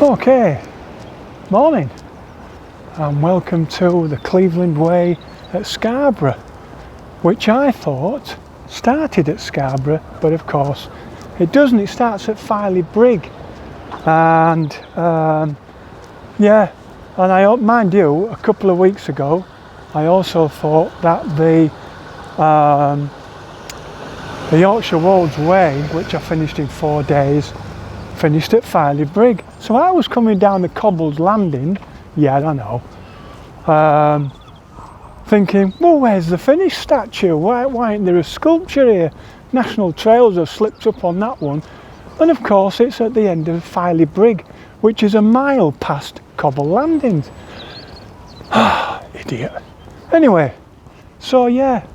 Okay, morning and welcome to the Cleveland Way at Scarborough, which I thought started at Scarborough, but of course it doesn't. It starts at Filey Brig, and yeah, and mind you, a couple of weeks ago I also thought that the Yorkshire Wolds Way, which I finished in 4 days, finished at Filey Brig. So I was coming down the cobbled landing, yeah, I know, thinking, well, where's the finished statue? Why ain't there a sculpture here? National Trails have slipped up on that one. And of course it's at the end of Filey Brig, which is a mile past cobble landings. Idiot. Anyway, so yeah,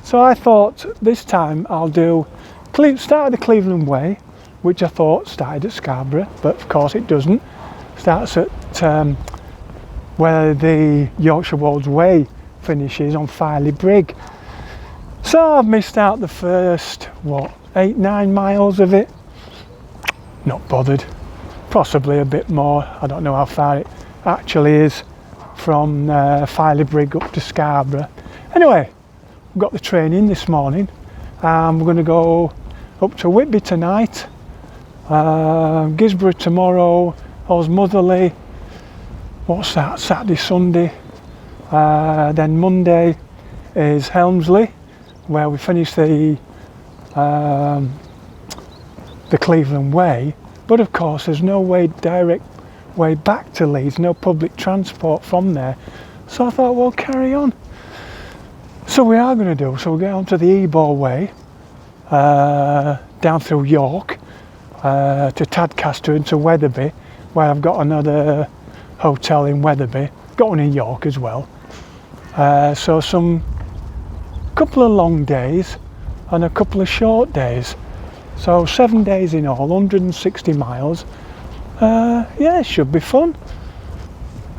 so I thought this time I'll do start at the Cleveland Way, which I thought started at Scarborough, but of course it doesn't. Starts at where the Yorkshire Wolds Way finishes on Filey Brig. So I've missed out the first, 8-9 miles of it. Not bothered. Possibly a bit more. I don't know how far it actually is from Filey Brig up to Scarborough. Anyway, we've got the train in this morning. We're going to go up to Whitby tonight. Guisborough tomorrow, Osmotherley, what's that, Saturday, Sunday, then Monday is Helmsley, where we finish the Cleveland Way, but of course there's no direct way back to Leeds, no public transport from there, so I thought, well, carry on. So we are going to do, so we'll get onto the Ebor Way, down through York, to Tadcaster and to Wetherby, where I've got another hotel in Wetherby, got one in York as well. So some couple of long days and a couple of short days. So 7 days in all, 160 miles. Yeah, it should be fun.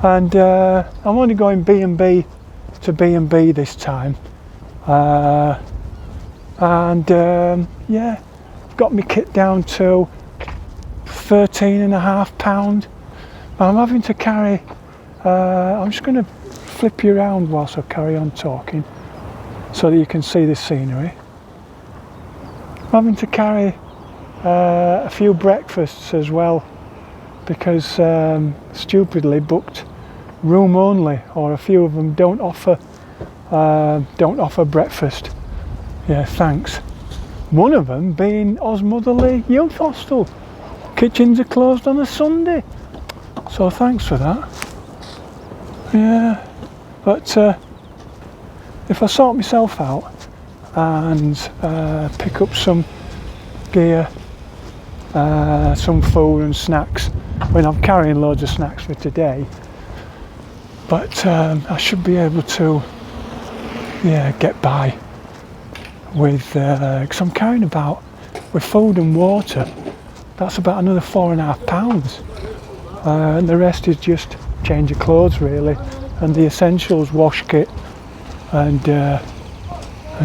And I'm only going B&B to B&B this time. Yeah, got my kit down to £13.5. I'm having to carry, I'm just going to flip you around whilst I carry on talking so that you can see the scenery. I'm having to carry a few breakfasts as well because stupidly booked room only, or a few of them don't offer breakfast. Yeah, thanks. One of them being Osmotherley Youth Hostel. Kitchens are closed on a Sunday, so thanks for that. Yeah, but if I sort myself out and pick up some gear, some food and snacks, I mean, I'm carrying loads of snacks for today, but I should be able to, yeah, get by with, because I'm carrying about, with food and water, that's about another £4.5, and the rest is just change of clothes really, and the essentials, wash kit and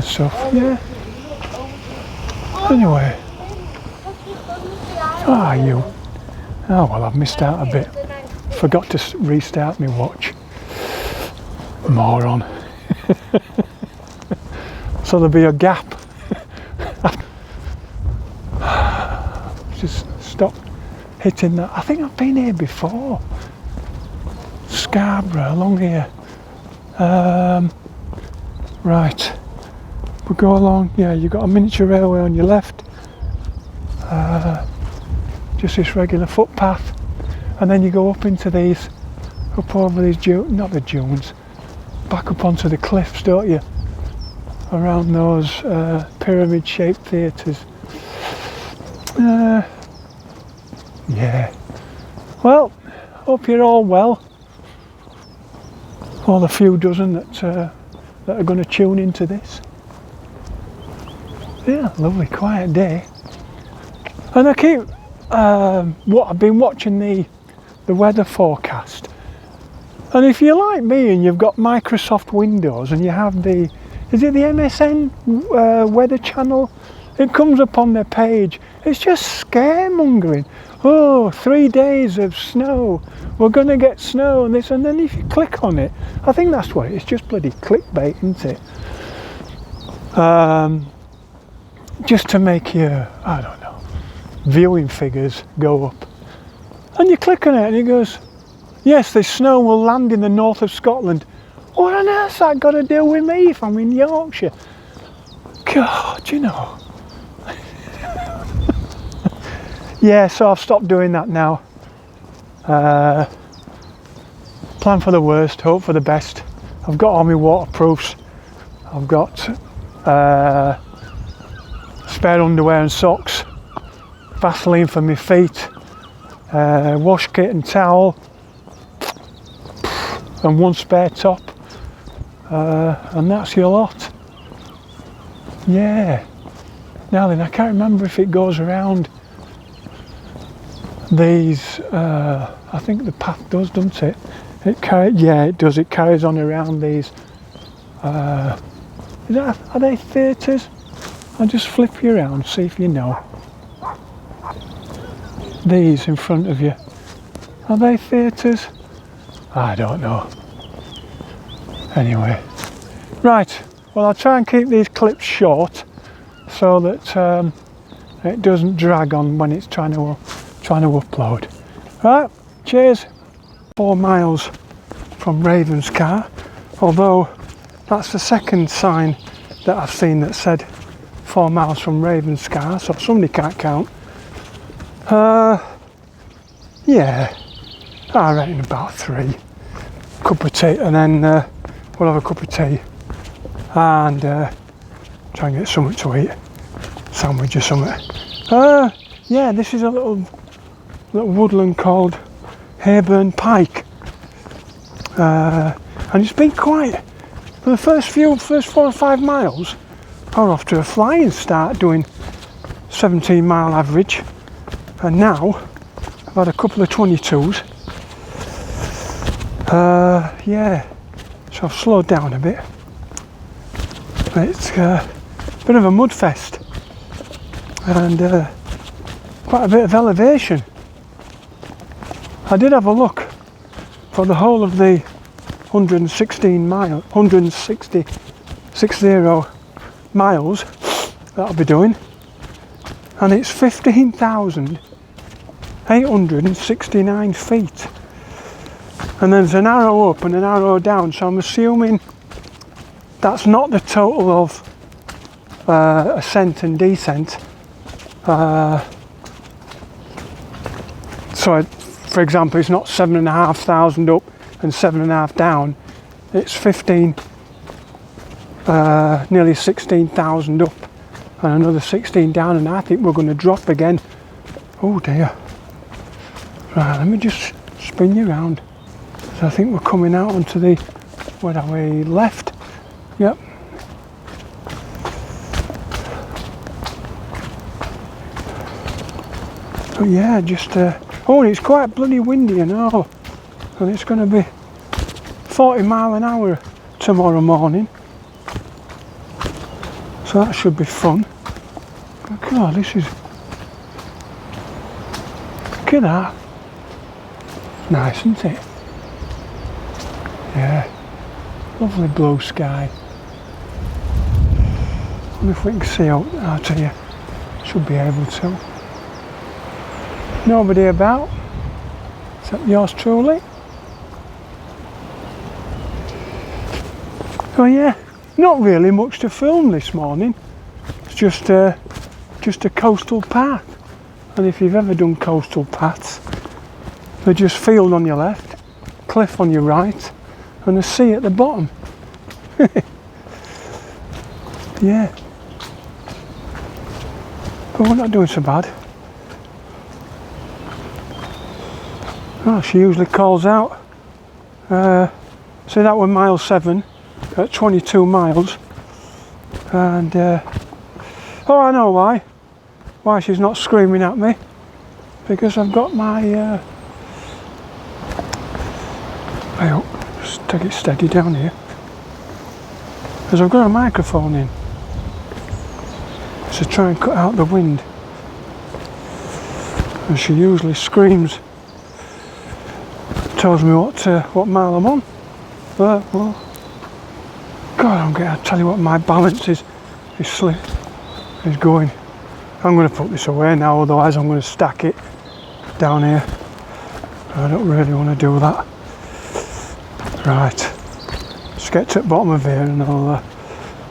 stuff. Yeah, anyway, you, oh well, I've missed out a bit, forgot to restart my watch, moron. So there'll be a gap. Just stop hitting that. I think I've been here before. Scarborough, along here. Right. We'll go along. Yeah, you've got a miniature railway on your left. Just this regular footpath. And then you go up into these, up over these dunes, not the dunes, back up onto the cliffs, don't you? Around those pyramid-shaped theatres. Yeah. Well, hope you're all well. All the few dozen that are going to tune into this. Yeah, lovely quiet day. And I keep I've been watching the weather forecast. And if you're like me and you've got Microsoft Windows and you have is it the MSN weather channel? It comes up on their page. It's just scaremongering. Oh, 3 days of snow. We're going to get snow and this. And then if you click on it, I think that's what it is. Just bloody clickbait, isn't it? Just to make your, I don't know, viewing figures go up. And you click on it and it goes, yes, the snow will land in the north of Scotland. What on earth's that got to do with me if I'm in Yorkshire? God, you know. Yeah, so I've stopped doing that now. Plan for the worst, hope for the best. I've got all my waterproofs. I've got spare underwear and socks, Vaseline for my feet, wash kit and towel, and one spare top, and that's your lot. Yeah. Now then, I can't remember if it goes around these. I think the path does, doesn't it? Yeah, it does. It carries on around these. Are they theatres? I'll just flip you around, see if you know. These in front of you. Are they theatres? I don't know. Anyway. Right. Well, I'll try and keep these clips short so that it doesn't drag on when it's trying to upload. Right. Cheers. 4 miles from Ravenscar, although that's the second sign that I've seen that said 4 miles from Ravenscar, so somebody can't count. Yeah, I reckon about 3. Cup of tea, and then we'll have a cup of tea and try and get something to eat, sandwich or something. Yeah, this is a little woodland called Hayburn Pike, and it's been quiet for the first 4 or 5 miles. We're off to a flying start, doing 17 mile average, and now I've had a couple of 22s. Yeah, so I've slowed down a bit. It's a bit of a mud fest and quite a bit of elevation. I did have a look for the whole of the 160 miles that I'll be doing, and it's 15,869 feet, and there's an arrow up and an arrow down, so I'm assuming that's not the total of ascent and descent. So for example, it's not 7,500 up and 7,500 down. It's 15, nearly 16,000 up and another 16 down, and I think we're going to drop again. Oh dear. Right, let me just spin you around. So I think we're coming out onto the, where are we, left? Yep. But yeah, just oh, it's quite bloody windy and all, and it's going to be 40 mile an hour tomorrow morning, so that should be fun. God, this is, look at that, nice, isn't it? Yeah, lovely blue sky. I wonder if we can see out of here. Should be able to. Nobody about, except yours truly. Oh yeah, not really much to film this morning. It's just a coastal path. And if you've ever done coastal paths, they're just field on your left, cliff on your right, and the sea at the bottom. Yeah. But we're not doing so bad. Oh, she usually calls out. So that was mile 7 at 22 miles. And oh, I know why she's not screaming at me, because I've got my I hope, just take it steady down here, because I've got a microphone in. to try and cut out the wind. And she usually screams, tells me what mile I'm on. But, well, God, I tell you what, my balance is going. I'm going to put this away now, otherwise I'm going to stack it down here. I don't really want to do that. Right, let's get to the bottom of here and I'll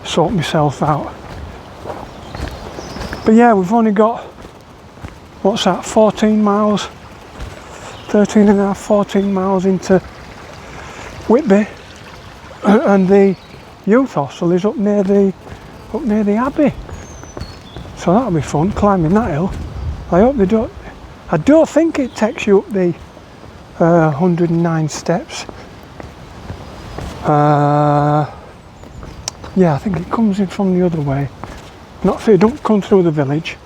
sort myself out. But yeah, we've only got, what's that, 14 miles, 13 and a half, 14 miles into Whitby, and the youth hostel is up near the Abbey. So that'll be fun, climbing that hill. I hope they don't, I don't think it takes you up the 109 steps. Yeah, I think it comes in from the other way. Not, it don't come through the village.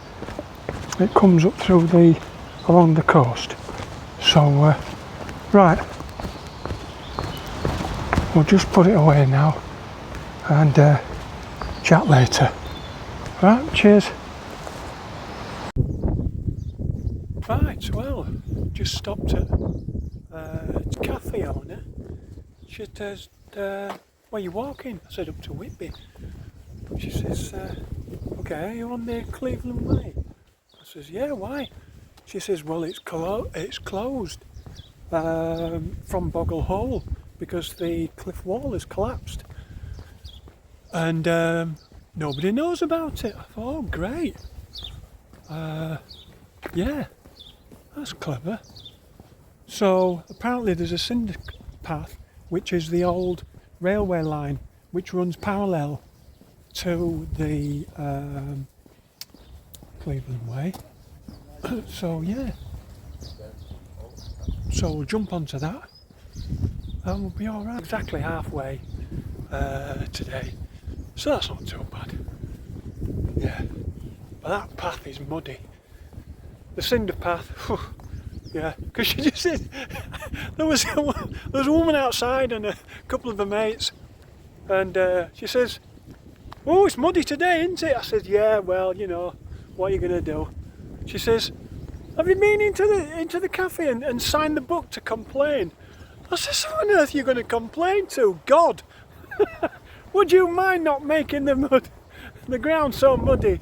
It comes up through along the coast. So, right. We'll just put it away now and chat later. Right, cheers. Right, well, just stopped at cafe owner. She says, where you walking? I said, up to Whitby. She says, okay, you're on the Cleveland Way. I says, yeah, why? She says, well, it's closed from Boggle Hole because the cliff wall has collapsed. And nobody knows about it. I thought, oh, great. Yeah, that's clever. So apparently there's a cinder path, which is the old railway line, which runs parallel to the Cleveland Way. So yeah, so we'll jump onto that and we'll be alright. Exactly halfway today, so that's not too bad. Yeah, but that path is muddy. The cinder path, whew, yeah, because she just said there was a woman outside and a couple of her mates, and she says, oh, it's muddy today, isn't it? I said, yeah, well, you know, what are you going to do? She says, have you been into the cafe and signed the book to complain? I said, what on earth are you going to complain to? God! Would you mind not making the ground so muddy?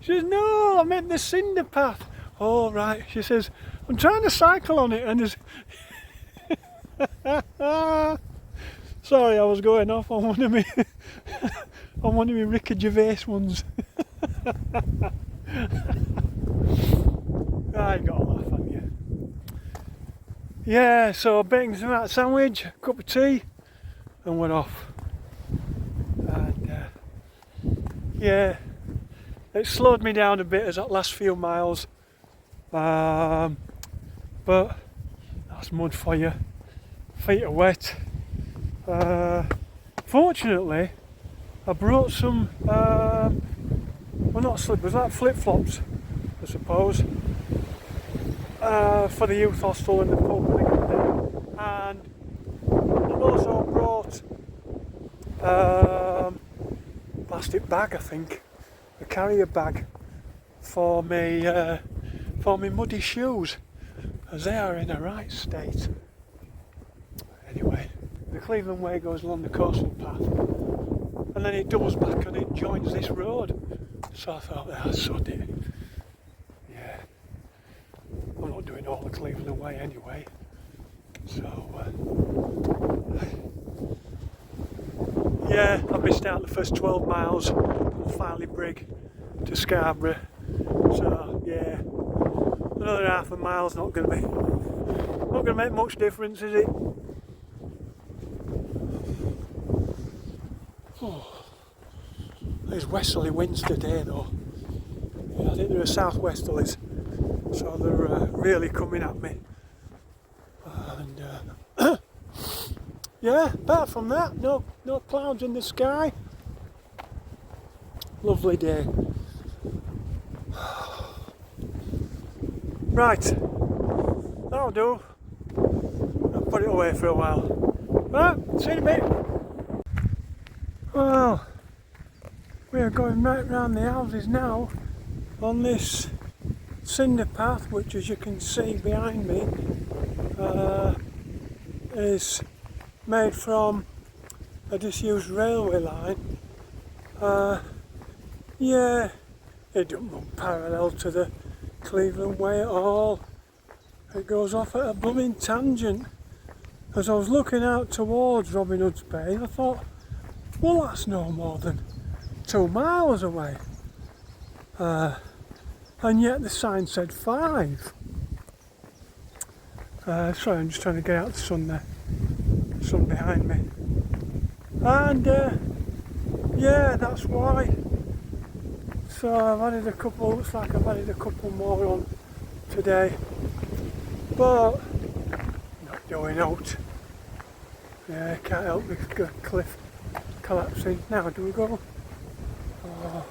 She says, no, I meant the cinder path. Oh, right. She says, I'm trying to cycle on it and there's... Sorry, I was going off on one of me on one of my Ricky Gervais ones. I got a laugh, haven't you? Yeah, so bacon tomato sandwich, a cup of tea, and we're off. And yeah, it slowed me down a bit as that last few miles, but that's mud for you. Feet are wet. Fortunately, I brought some, well, not slippers, like flip-flops, I suppose, for the youth hostel and the pub when I got there. And I've also brought plastic bag, I think, a carrier bag for me muddy shoes, as they are in a right state. Anyway, the Cleveland Way goes along the coastal path, and then it doubles back and it joins this road. So I thought, that's sod it. Yeah, I'm not doing all the Cleveland Way anyway. So, yeah, I missed out the first 12 miles from Farley Brig to Scarborough. So, yeah, another half a mile's not going to make much difference, is it? Oh, there's westerly winds today though. I think there are southwesterlies, so they're really coming at me. And yeah, apart from that, no clouds in the sky. Lovely day. Right, that'll do. I'll put it away for a while. Right, see you in a bit. Well, We are going right round the houses now on this cinder path, which, as you can see behind me, is made from a disused railway line. Yeah, it don't run parallel to the Cleveland Way at all. It goes off at a blooming tangent. As I was looking out towards Robin Hood's Bay, I thought, well, that's no more than 2 miles away. And yet the sign said 5. Sorry, I'm just trying to get out the sun there. Sun behind me. And yeah, that's why. So I've added a couple, looks like I've added a couple more on today. But not doing out. Yeah, can't help the cliff collapsing. Now do we go? Oh,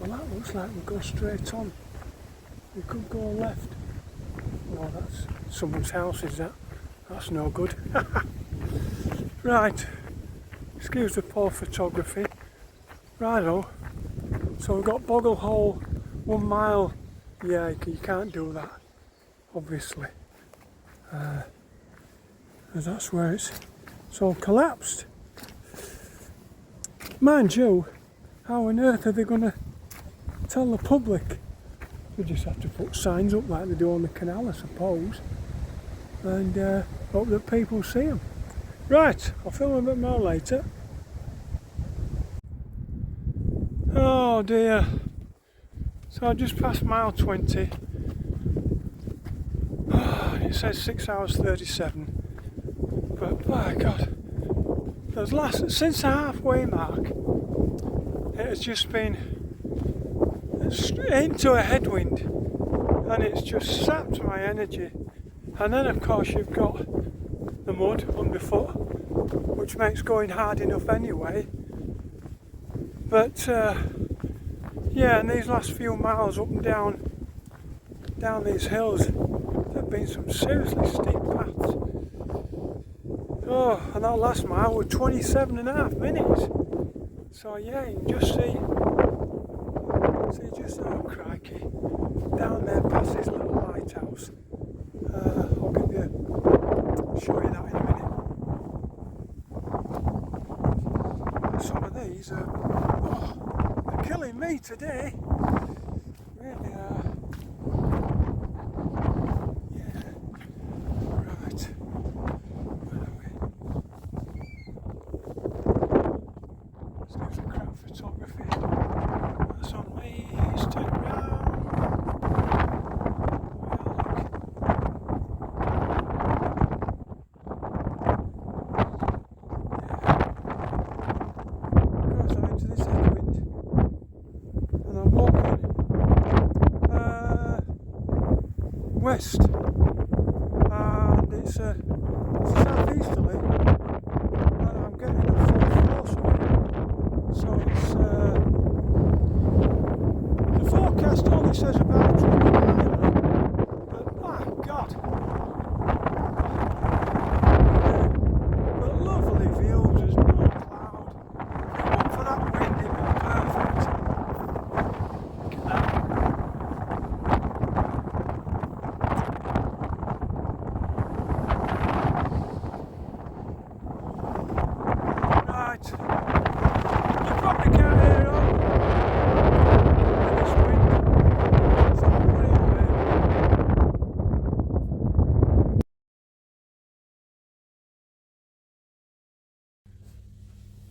well, that looks like we go straight on. We could go left. No, that's someone's house, is that? That's no good. Right, excuse the poor photography. Righto, so we've got Boggle Hole, 1 mile. Yeah, you can't do that, obviously. As that's where it's all collapsed. Mind you, how on earth are they going to tell the public? We just have to put signs up like they do on the canal, I suppose, and hope that people see them. Right, I'll film a bit more later. Oh dear. So I just passed mile 20. It says 6 hours 37. But by God, since the halfway mark, it has just been into a headwind, and it's just sapped my energy. And then of course you've got the mud underfoot, which makes going hard enough anyway. But yeah, and these last few miles up and down these hills, there have been some seriously steep paths. Oh, and that last mile was 27.5 minutes. So yeah, you can just see oh crikey, down there past this little lighthouse. I'll show you that in a minute. Some of these are they're killing me today. Really are. Yeah. Right. Where are we? Excuse the crap photography. That's on me. Turn around. West, and it's southeasterly, and I'm getting a full force of it. So it's the forecast only says about 20 miles, but my God, but lovely views. There's no cloud. One for that wind, it was perfect. Look at that.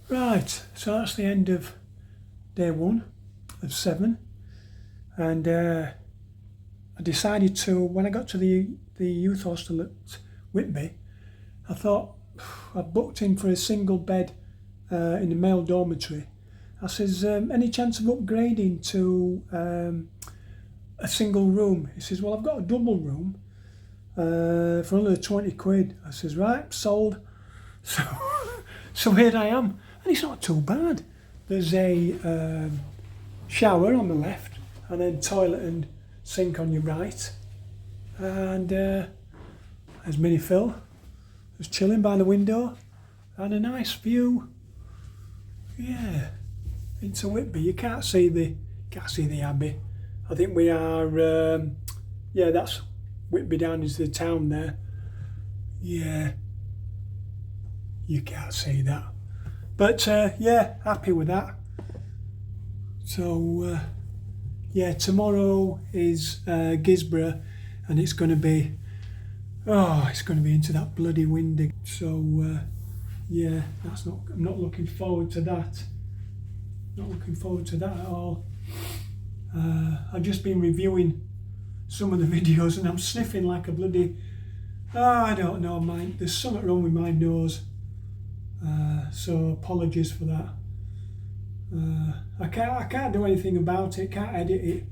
Right, so that's the end of day 1 of 7, and I decided to, when I got to the youth hostel at Whitby, I thought, I booked in for a single bed in the male dormitory. I says, any chance of upgrading to a single room? He says, well, I've got a double room for under 20 quid. I says, right, sold. So here I am. And it's not too bad. There's a shower on the left, and then toilet and sink on your right. And there's Mini Phil, just chilling by the window, and a nice view. Yeah, into Whitby. You can't see the Abbey. I think we are, yeah, that's Whitby down into the town there. Yeah, you can't see that. But yeah, happy with that. So yeah, tomorrow is Guisborough, and it's going to be, oh, it's going to be into that bloody wind. So yeah, I'm not looking forward to that. Not looking forward to that at all. I've just been reviewing some of the videos and I'm sniffing like a bloody, I don't know, there's something wrong with my nose. So apologies for that. I can't do anything about it, can't edit it.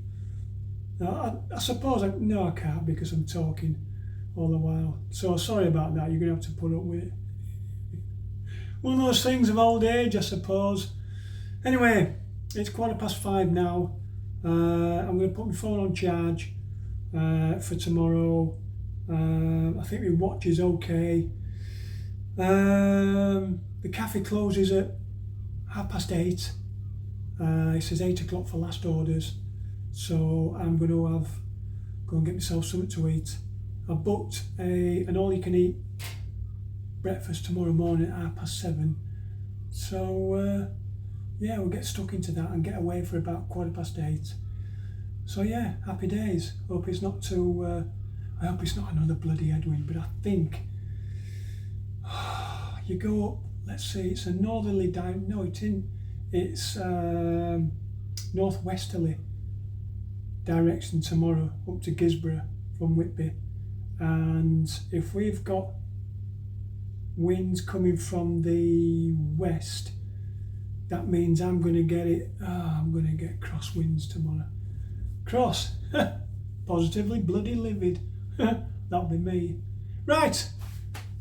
I suppose, no I can't, because I'm talking all the while. So sorry about that, you're going to have to put up with it. One of those things of old age, I suppose. Anyway, it's 5:15 now. I'm going to put my phone on charge for tomorrow. I think my watch is okay. The cafe closes at 8:30. It says 8 o'clock for last orders. So I'm going to go and get myself something to eat. I've booked an all-you-can-eat breakfast tomorrow morning at 7:30. So yeah, we'll get stuck into that and get away for about 8:15. So yeah, happy days. Hope it's not too. I hope it's not another bloody headwind. But I think you go up. Let's see, it's a northerly down. No, it's northwesterly direction tomorrow up to Guisborough from Whitby, and if we've got winds coming from the west, that means I'm going to get it. I'm going to get crosswinds tomorrow. Cross, positively bloody livid. That'll be me. Right.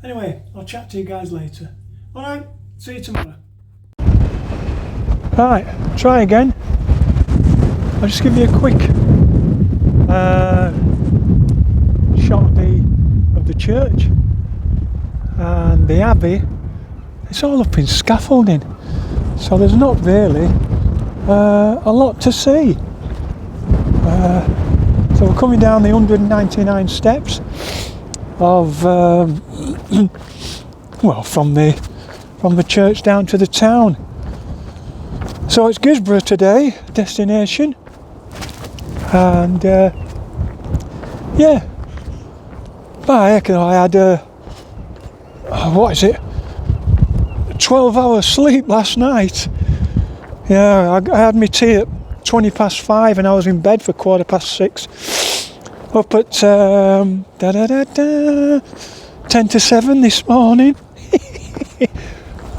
Anyway, I'll chat to you guys later. All right. See you tomorrow. Right. Try again. I'll just give you a quick shot of the church and the abbey. It's all up in scaffolding, so there's not really a lot to see. So we're coming down the 199 steps of well, from the church down to the town. So it's Guisborough today, destination, and yeah, by heck, I had what is it, 12-hour sleep last night. Yeah, I had my tea at 5:20 and I was in bed for 6:15. Up at 10 to 7 this morning.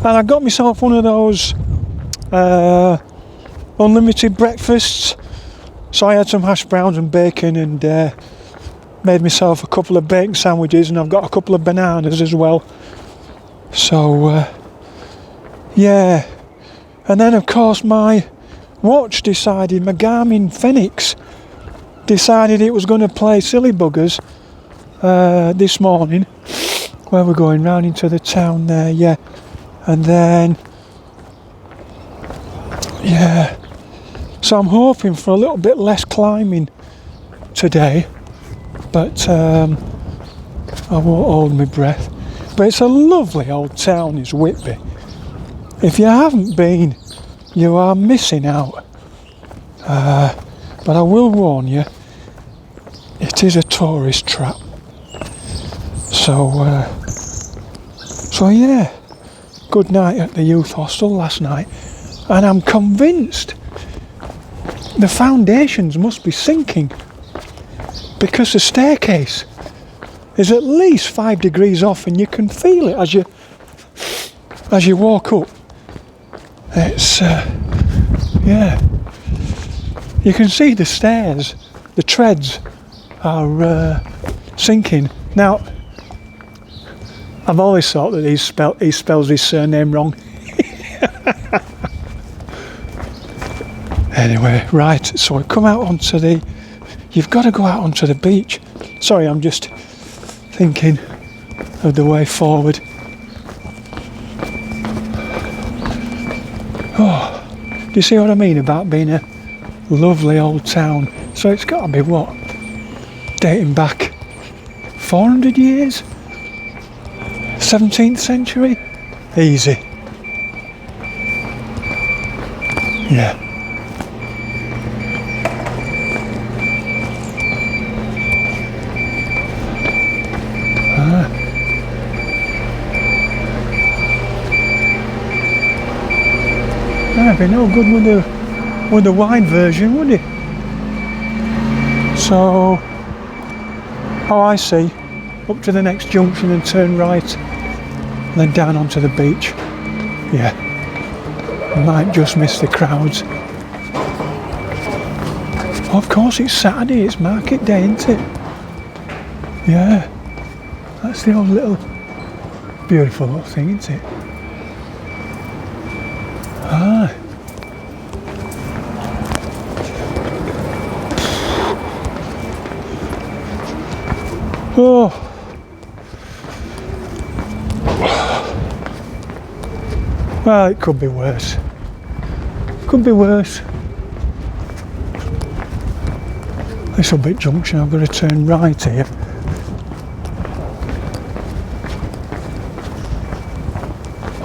And I got myself one of those unlimited breakfasts. So I had some hash browns and bacon and made myself a couple of bacon sandwiches, and I've got a couple of bananas as well. So yeah, and then of course my watch decided, my Garmin Fenix decided it was going to play silly buggers this morning, where we're going round into the town there. Yeah, and then yeah, so I'm hoping for a little bit less climbing today, but I won't hold my breath. But it's a lovely old town, is Whitby. If you haven't been, you are missing out. But I will warn you, it is a tourist trap. So yeah, good night at the youth hostel last night, and I'm convinced the foundations must be sinking, because the staircase is at least 5 degrees off, and you can feel it as you walk up. It's yeah, you can see the stairs, the treads are sinking. Now, I've always thought that he spells his surname wrong. Anyway, right, so we come out onto you've got to go out onto the beach. Sorry, I'm just thinking of the way forward. Oh, Do you see what I mean about being a lovely old town? So it's got to be what? Dating back 400 years? 17th century? Easy. Yeah. That'd be no good with the wide version, would it? So, oh, I see. Up to the next junction and turn right, and then down onto the beach. Yeah, might just miss the crowds. Of course, it's Saturday. It's market day, isn't it? Yeah, that's the old little beautiful little thing, isn't it? Ah. Oh. Well, it could be worse. Could be worse. This bit junction, I've got to turn right here.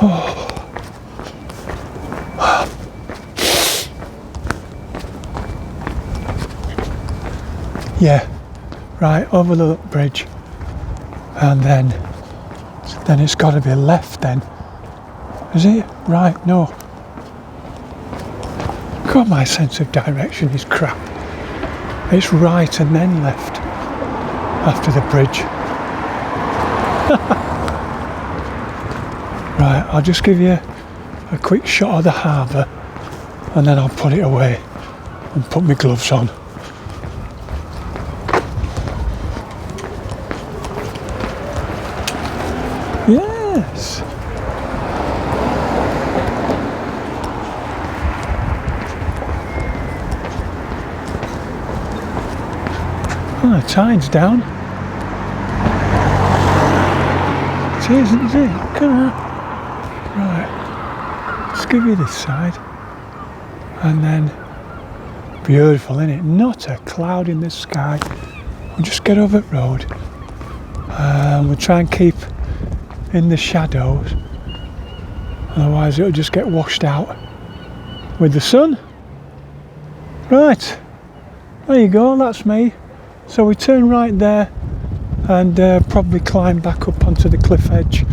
Oh. Yeah, right, over the bridge, and then it's got to be left then. Is it? Right, no. God, my sense of direction is crap. It's right and then left after the bridge. Right, I'll just give you a quick shot of the harbour and then I'll put it away and put my gloves on. Yes. Oh, the tide's down. It isn't it? Come on. Right. Let's give you this side. And then, beautiful, isn't it? Not a cloud in the sky. We'll just get over the road. We'll try and keep in the shadows. Otherwise it'll just get washed out with the sun. Right. There you go, that's me. So we turn right there and probably climb back up onto the cliff edge.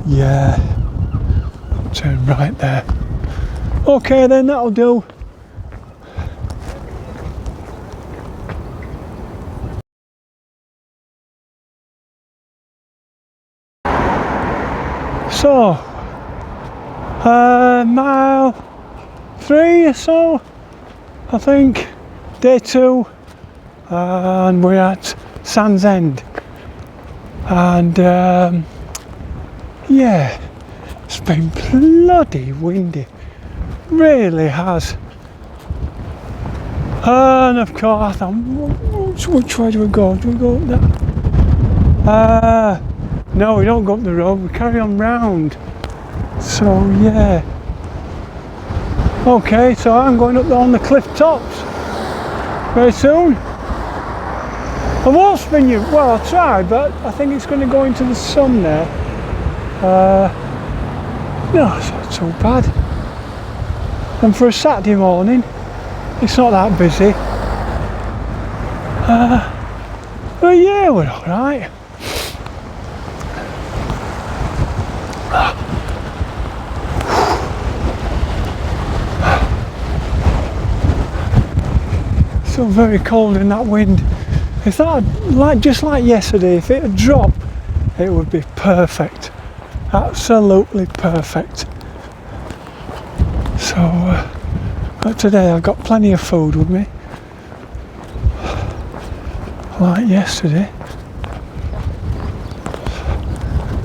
Yeah, turn right there. Okay then, that'll do. So, mile 3 or so, I think, day 2, and we're at Sands End, and yeah, it's been bloody windy, really has, and of course, which way do we go? Do we go up that? No, we don't go up the road, we carry on round. So yeah. Okay, so I'm going up there on the cliff tops very soon. I won't spin you, well I'll try, but I think it's going to go into the sun there. No, it's not too bad. And for a Saturday morning, it's not that busy. But yeah, we're alright. So very cold in that wind. If that had, just like yesterday, if it had dropped, it would be perfect. Absolutely perfect. So but today I've got plenty of food with me, like yesterday.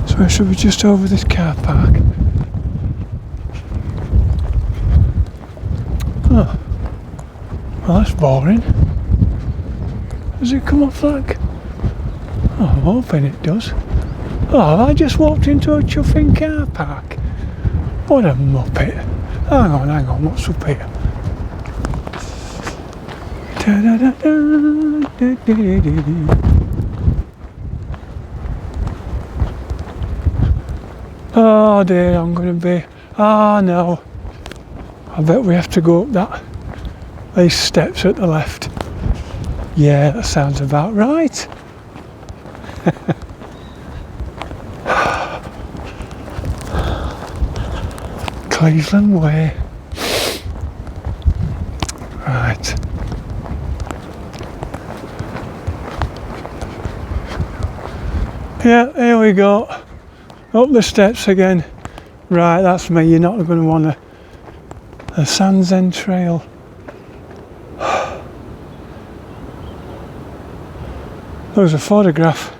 So I should be just over this car park. Oh. Well, that's boring. Does it come off like? Oh, I'm hoping it does. Oh, I just walked into a chuffing car park. What a muppet. hang on, what's up here? Oh dear, I'm going to be... Ah no. I bet we have to go up these steps at the left. Yeah, that sounds about right. Cleveland Way. Right. Yeah, here we go. Up the steps again. Right, that's me. You're not going to want a Sands End Trail. There was a photograph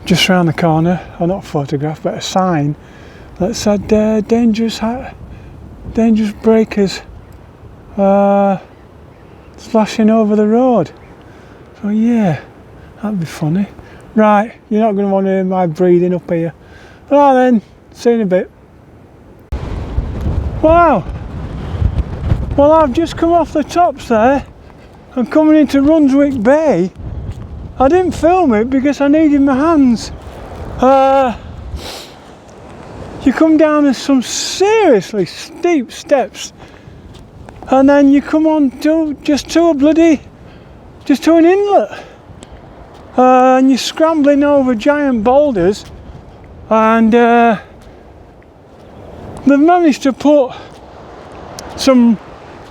just round the corner, or not a photograph, but a sign that said dangerous breakers splashing over the road. So yeah, that'd be funny. Right, you're not going to want to hear my breathing up here. Right then, see you in a bit. Wow! Well, I've just come off the tops there and coming into Runswick Bay. I didn't film it because I needed my hands. You come down some seriously steep steps, and then you come on to an inlet, and you're scrambling over giant boulders, and they've managed to put some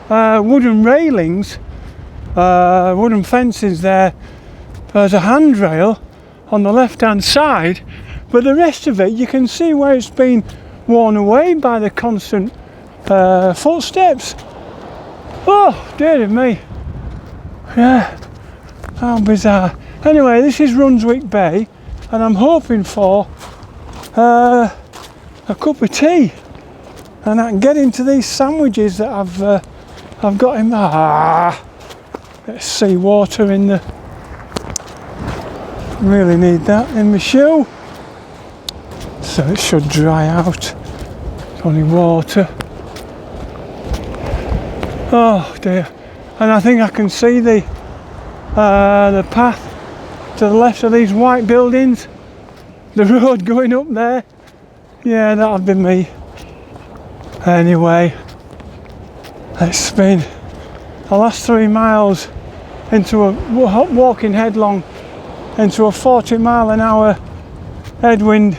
wooden railings, wooden fences there as a handrail on the left hand side, but the rest of it you can see where it's been worn away by the constant footsteps. Oh dear me, yeah, how bizarre. Anyway, this is Runswick Bay and I'm hoping for a cup of tea and I can get into these sandwiches that I've got in my let's see, water in the... Really need that in my shoe, so it should dry out. It's only water. Oh dear, and I think I can see the path to the left of these white buildings, the road going up there. Yeah, that'll be me. Anyway, it's been the last 3 miles into a walking headlong into a 40-mile-an-hour headwind.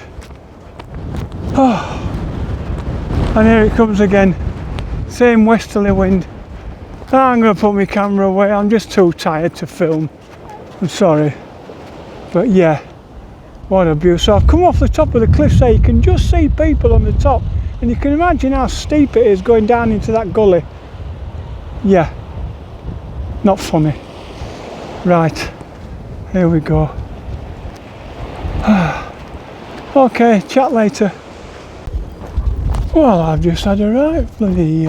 Oh, and here it comes again, same westerly wind. I'm going to put my camera away, I'm just too tired to film, I'm sorry, but yeah, what a view. So I've come off the top of the cliffs there, you can just see people on the top, and you can imagine how steep it is going down into that gully. Yeah, not funny. Right, here we go. Okay, chat later. Well, I've just had a right bloody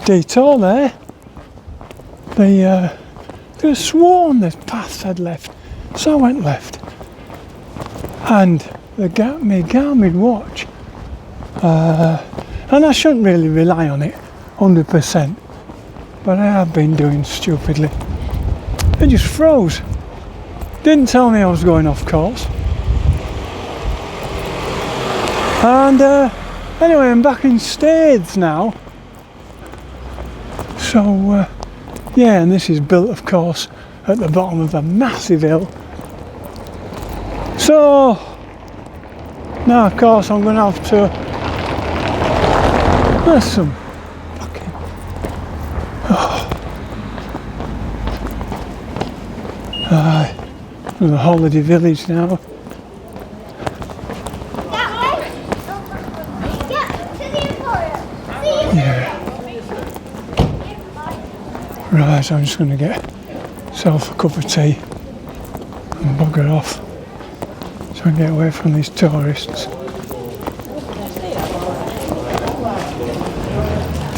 detour there. Could have sworn the path said left, so I went left. And my Garmin watch, and I shouldn't really rely on it 100%, but I have been doing stupidly. It just froze. Didn't tell me I was going off course. And anyway, I'm back in Staithes now. So yeah, and this is built of course at the bottom of a massive hill. So now of course I'm going to have to... There's some fucking... the holiday village now. Yeah. Right, so I'm just going to get myself a cup of tea and bugger off so I can get away from these tourists.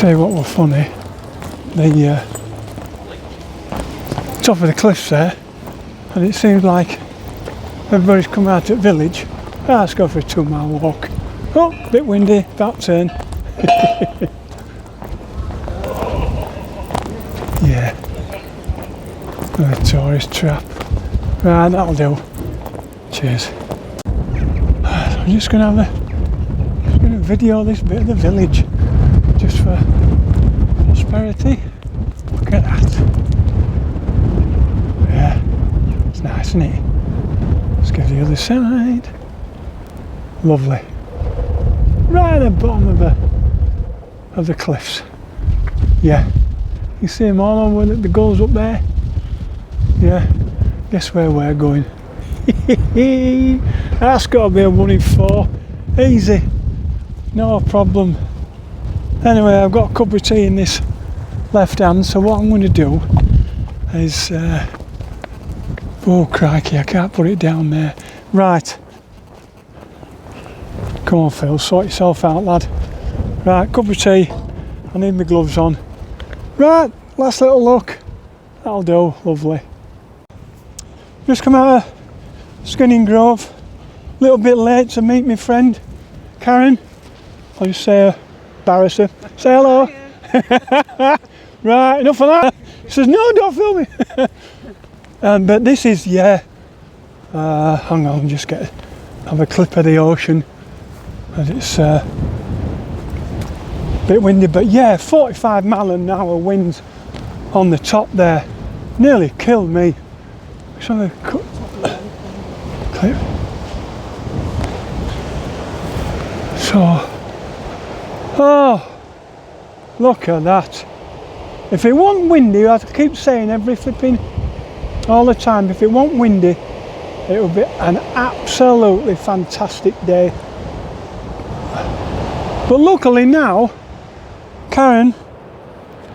Tell you what was funny, the top of the cliffs there, and it seems like everybody's come out at village. Let's go for a 2-mile walk. Oh, bit windy, about turn. The tourist trap. Right, that'll do. Cheers. So I'm just going to video this bit of the village just for prosperity. Look at that. Yeah, it's nice, isn't it? Let's go to the other side. Lovely. Right at the bottom of the cliffs. Yeah, you see them all over the gulls up there. Yeah, guess where we're going? That's got to be a 1 in 4. Easy, no problem. Anyway, I've got a cup of tea in this left hand, so what I'm going to do is oh crikey, I can't put it down there. Right, come on Phil, sort yourself out, lad. Right, cup of tea, I need my gloves on. Right, last little look. That'll do, lovely. Just come out of Skinning Grove, a little bit late to meet my friend Karen. I'll just say embarrass her. Say hello. Right, enough of that. She says, no, don't film me. But this is, yeah, hang on, just have a clip of the ocean. And it's a bit windy, but yeah, 45 mile an hour winds on the top there. Nearly killed me. So clip. So, oh, look at that. If it wasn't windy, I keep saying every flipping, all the time, if it wasn't windy, it would be an absolutely fantastic day. But luckily now, Karen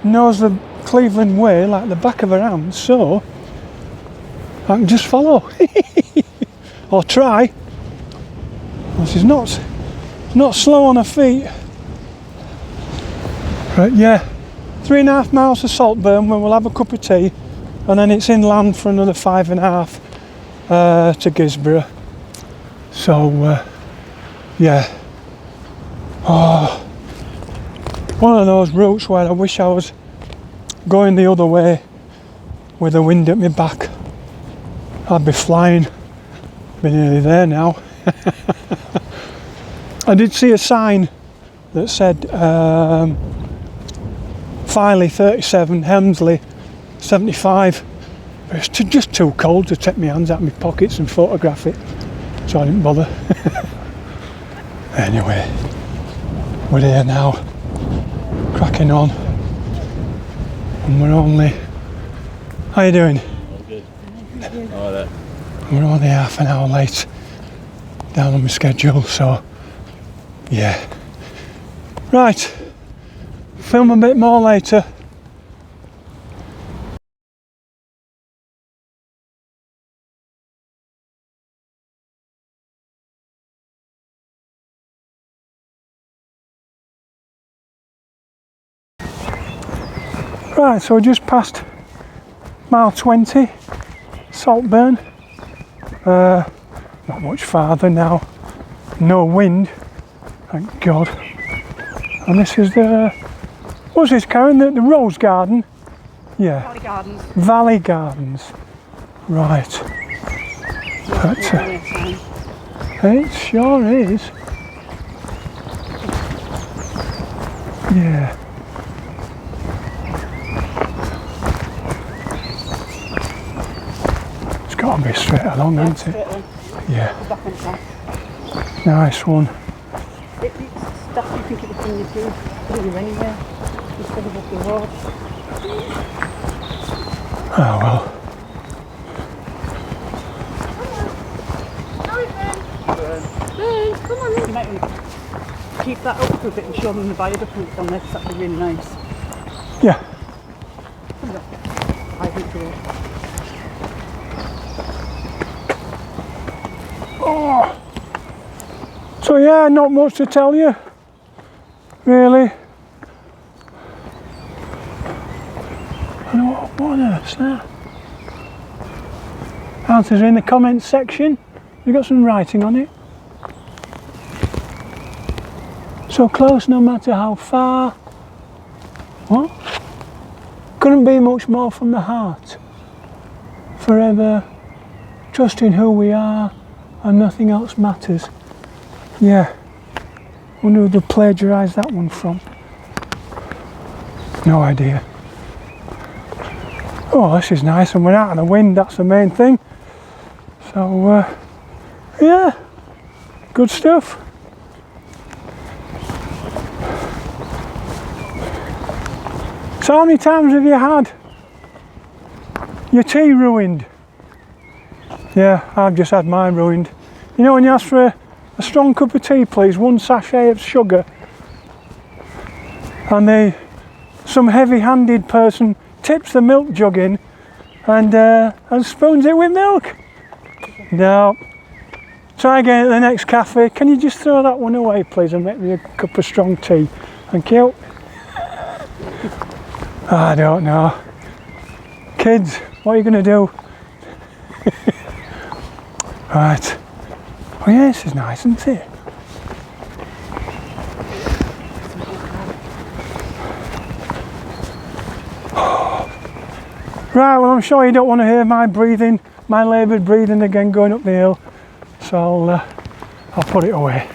knows the Cleveland way like the back of her hand, so I can just follow. Or try. Well, she's not slow on her feet. Right, yeah. 3.5 miles to Saltburn where we'll have a cup of tea, and then it's inland for another 5.5 to Guisborough. So yeah. Oh, one of those routes where I wish I was going the other way with the wind at my back. I'd be flying. Be nearly there now. I did see a sign that said Filey 37, Helmsley 75. But it's just too cold to take my hands out of my pockets and photograph it, so I didn't bother. Anyway, we're here now, cracking on, and we're only. How you doing? Good. All right. We're only half an hour late down on my schedule, so yeah. Right, film a bit more later. Right, so we just passed mile 20, Saltburn. Not much farther now. No wind, thank God. And this is the, what's this, Karen? The Rose Garden? Yeah. Valley Gardens. Valley Gardens. Right. But, it sure is. Yeah. It's got to be straight along, hasn't it? Yeah. Nice one. It's stuff you think it would bring you through anywhere instead of up the road. Oh well. Come on in. You might want to keep that up for a bit and show them the viaduct on there, because that'd be really nice. Yeah. Come on. I think so. Oh. So yeah, not much to tell you, really. What on earth's that? Answers are in the comments section. You've got some writing on it. So close no matter how far. What? Couldn't be much more from the heart. forever, trusting who we are and nothing else matters. Yeah, wonder who they plagiarised that one from. No idea. Oh, this is nice, and we're out of the wind, that's the main thing. So, yeah, good stuff. So how many times have you had your tea ruined? Yeah, I've just had mine ruined. You know when you ask for a strong cup of tea please, 1 sachet of sugar, and some heavy-handed person tips the milk jug in and spoons it with milk? No. Try again at the next cafe. Can you just throw that one away please and make me a cup of strong tea? Thank you. I don't know. Kids, what are you going to do? Right. Oh yeah, this is nice, isn't it? Right, well I'm sure you don't want to hear my breathing, my laboured breathing again going up the hill. So I'll put it away.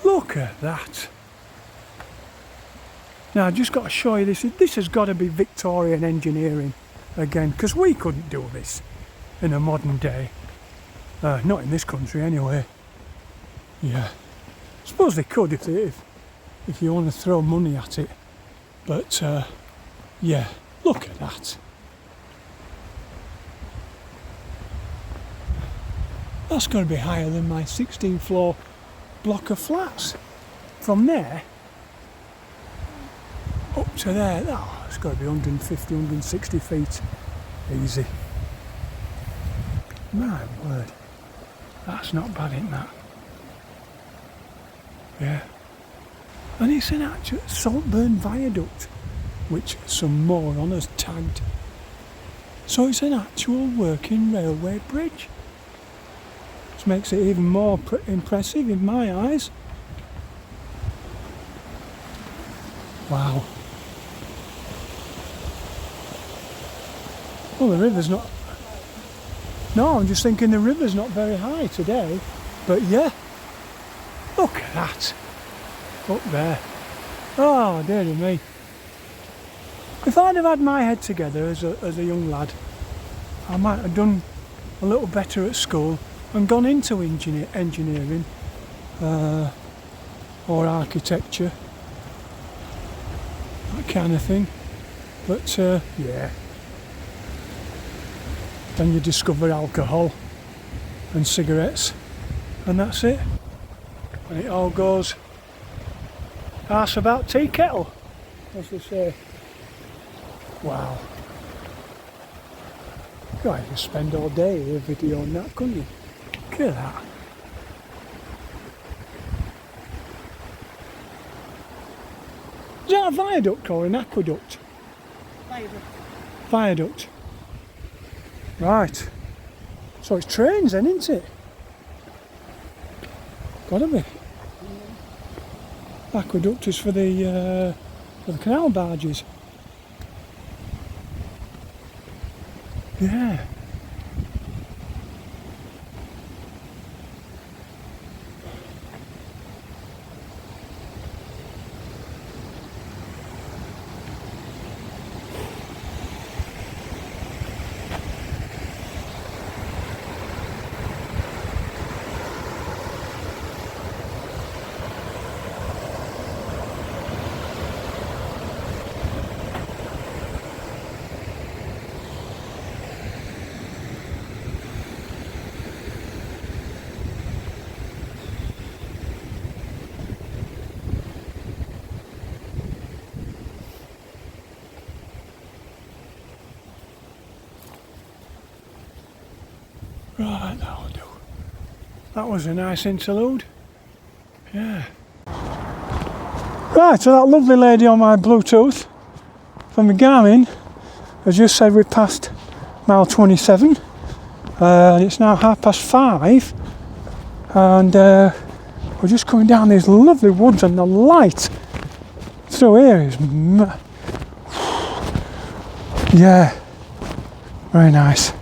Look at that. Now I've just got to show you this. This has got to be Victorian engineering again, because we couldn't do this in a modern day. Not in this country anyway. Yeah. I suppose they could if you want to throw money at it. But yeah, look at that. That's going to be higher than my 16th floor block of flats. From there up to there, oh, it's got to be 150, 160 feet easy. My word, that's not bad, ain't that? Yeah. And it's an actual Saltburn Viaduct, which some moron has tagged. So it's an actual working railway bridge. Which makes it even more impressive in my eyes. Wow. Well, the river's not... No, I'm just thinking the river's not very high today. But yeah, look at that. Up there. Oh, dearie me. If I'd have had my head together as a young lad, I might have done a little better at school and gone into engineering or architecture, that kind of thing. But yeah, then you discover alcohol and cigarettes, and that's it. And it all goes arse about tea kettle, as they say. Wow. God, you could spend all day here videoing that, couldn't you? Look at that. Is that a viaduct or an aqueduct? Viaduct. Viaduct. Right. So it's trains then, isn't it? Gotta be. Aqueduct is for the canal barges. Yeah. Right, that'll do. That was a nice interlude. Yeah. Right, so that lovely lady on my Bluetooth from the Garmin has just said we passed mile 27 and it's now 5:30 and we're just coming down these lovely woods and the light through here is, yeah, very nice.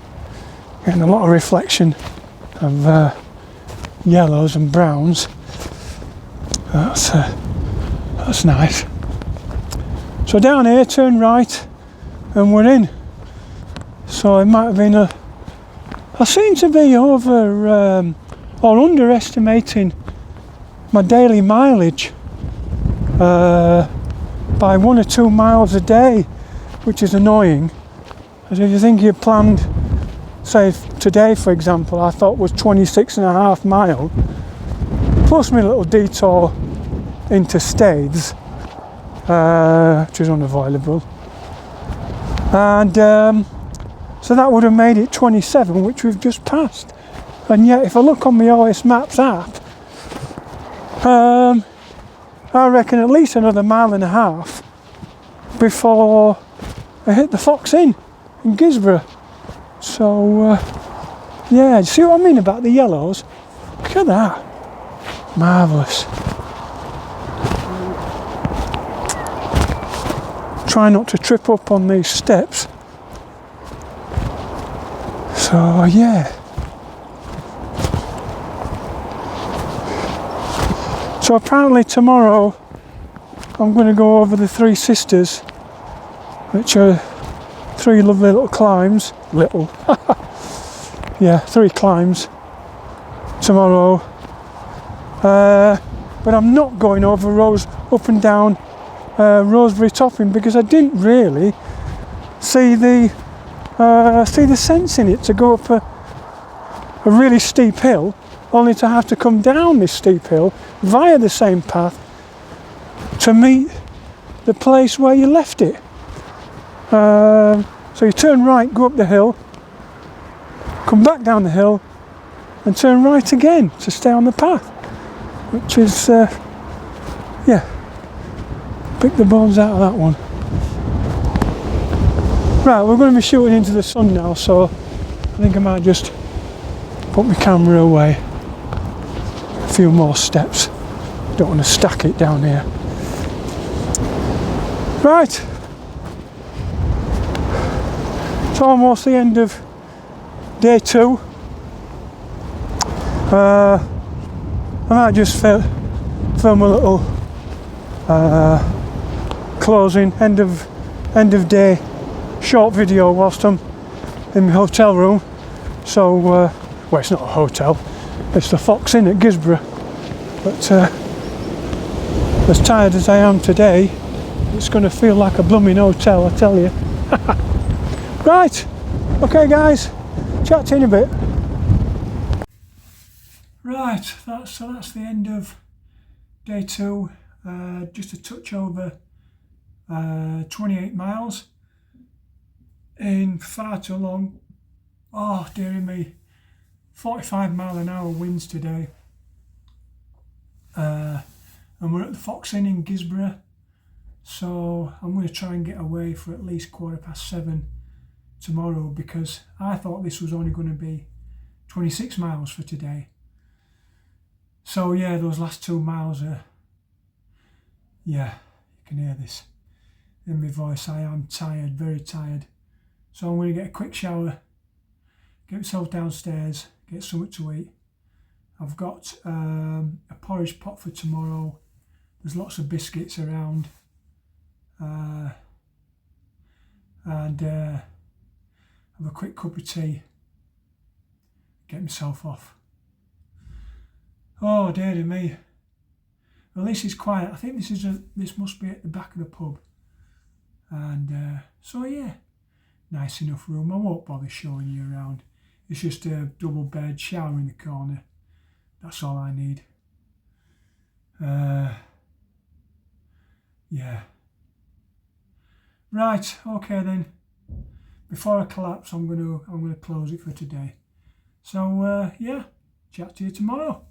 Getting a lot of reflection of yellows and browns. That's nice. So down here, turn right, and we're in. So it might have been I seem to be over or underestimating my daily mileage by 1 or 2 miles a day, which is annoying. As if you think you planned, say today for example, I thought was 26.5 miles, plus my little detour into Staithes, which is unavoidable, and so that would have made it 27, which we've just passed. And yet if I look on my OS Maps app, I reckon at least another 1.5 miles before I hit the Fox Inn in Guisborough. So yeah, you see what I mean about the yellows? Look at that, marvellous. Try not to trip up on these steps. So yeah. So apparently tomorrow I'm going to go over the Three Sisters, which are 3 lovely little climbs. Yeah, 3 climbs tomorrow. But I'm not going over up and down Rosebery Topping, because I didn't really see the sense in it to go up a really steep hill, only to have to come down this steep hill via the same path to meet the place where you left it. So you turn right, go up the hill, come back down the hill and turn right again to stay on the path, which is yeah, pick the bones out of that one. Right, we're going to be shooting into the sun now, so I think I might just put my camera away. A few more steps, don't want to stack it down here. Right, it's almost the end of day 2. I might just film a little closing end of day short video whilst I'm in my hotel room. So well, it's not a hotel, it's the Fox Inn at Guisborough, but as tired as I am today, it's going to feel like a blooming hotel, I tell you. Right, okay guys, chat to you in a bit. Right, that's the end of day 2. Just a touch over 28 miles in far too long. Oh dearie me, 45-mile-an-hour winds today. And we're at the Fox Inn in Guisborough, so I'm going to try and get away for at least 7:15 tomorrow, because I thought this was only going to be 26 miles for today. So yeah, those last 2 miles are, yeah, you can hear this in my voice. I am tired, very tired. So I'm going to get a quick shower, get myself downstairs, get something to eat. I've got a porridge pot for tomorrow. There's lots of biscuits around, and have a quick cup of tea, get myself off. Oh dear me. Well, this is quiet. I think this must be at the back of the pub. And so yeah, nice enough room. I won't bother showing you around. It's just a double bed, shower in the corner. That's all I need. Yeah. Right, okay then. Before I collapse, I'm gonna close it for today. So yeah, chat to you tomorrow.